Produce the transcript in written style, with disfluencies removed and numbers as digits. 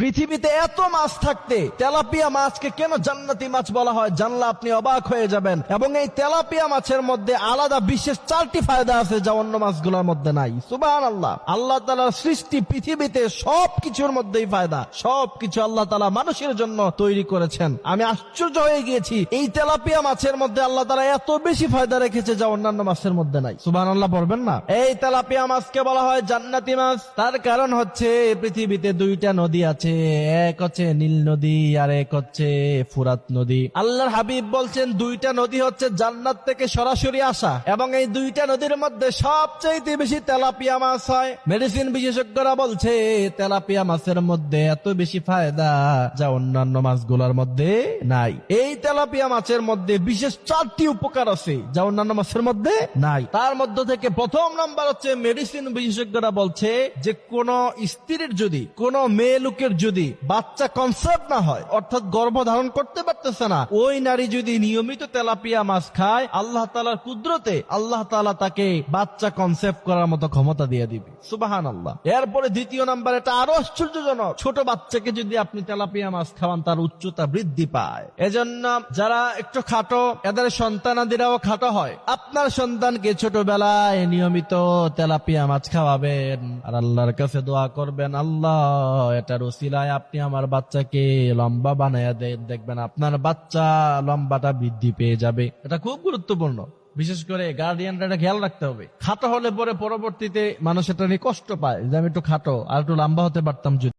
পৃথিবীতে এত মাছ থাকতে তেলাপিয়া মাছকে কেন জান্নাতি মাছ বলা হয় জানলে আপনি অবাক হয়ে যাবেন। এবং এই তেলাপিয়া মাছের মধ্যে আলাদা বিশেষ 4টি ফায়দা আছে যা অন্য মাছগুলোর মধ্যে নাই। সুবহানাল্লাহ। আল্লাহ তাআলার সৃষ্টি পৃথিবীতে সবকিছুর মধ্যেই ফায়দা, সবকিছু আল্লাহ তাআলা মানুষের জন্য তৈরি করেছেন। আমি আশ্চর্য হয়ে গিয়েছি এই তেলাপিয়া মাছের মধ্যে আল্লাহ তাআলা এত বেশি ফায়দা রেখেছে যা অন্যান্য মাছের মধ্যে নাই। সুবহানাল্লাহ পড়বেন না? এই তেলাপিয়া মাছকে বলা হয় জান্নাতি মাছ। তার কারণ হচ্ছে পৃথিবীতে 2টা নদী আছে, এক হচ্ছে নীল নদী আর এক হচ্ছে ফুরাত নদী। আল্লাহর হাবিব বলছেন 2টা নদী হচ্ছে জান্নাত থেকে সরাসরি আসা, এবং এই 2টা নদীর মধ্যে সবচেয়ে বেশি তেলাপিয়া মাছ হয়। মেডিসিন বিশেষজ্ঞরা বলছে তেলাপিয়া মাছের মধ্যে এত বেশি ফায়দা যা অন্যান্য মাছগুলোর মধ্যে নাই। এই তেলাপিয়া মাছের মধ্যে বিশেষ 4টি উপকার আছে যা অন্যান্য মাছের মধ্যে নাই। তার মধ্য থেকে প্রথম নাম্বার হচ্ছে মেডিসিন বিশেষজ্ঞরা বলছে যে কোন স্ত্রীর যদি, কোন মেয়ে লোকের যদি বাচ্চা কনসেপ্ট না হয়, অর্থাৎ গর্ভধারণ করতে পারতেছে না, ওই নারী যদি নিয়মিত তেলাপিয়া মাছ খায়, আল্লাহ তাআলার কুদরতে আল্লাহ তাআলা তাকে বাচ্চা কনসেপ্ট করার মতো ক্ষমতা দিয়ে দিবে। সুবহানাল্লাহ। এরপরে দ্বিতীয় নাম্বার, এটা আরো আশ্চর্যজনক, ছোট বাচ্চাকে যদি আপনি তেলাপিয়া মাছ খাওয়ান তার উচ্চতা বৃদ্ধি পায়। এজন্য যারা একটু খাটো, এদের সন্তানাদিরাও খাটো হয়, আপনার সন্তানকে ছোটবেলায় নিয়মিত তেলাপিয়া মাছ খাওয়াবেন আর আল্লাহর কাছে দোয়া করবেন, আল্লাহ এটার উসিলায় আপনি আমার বাচ্চাকে লম্বা বানায়া দেন, দেখবেন আপনার বাচ্চা লম্বাটা বৃদ্ধি পেয়ে যাবে। এটা খুব গুরুত্বপূর্ণ। বিশেষ করে গার্ডিয়ানরা এটা খেয়াল রাখতে হবে। খাটো হলে পরে পরবর্তীতে মানুষ এটা নিয়ে কষ্ট পায় যে আমি একটু খাটো, আর একটু লম্বা হতে পারতাম যদি।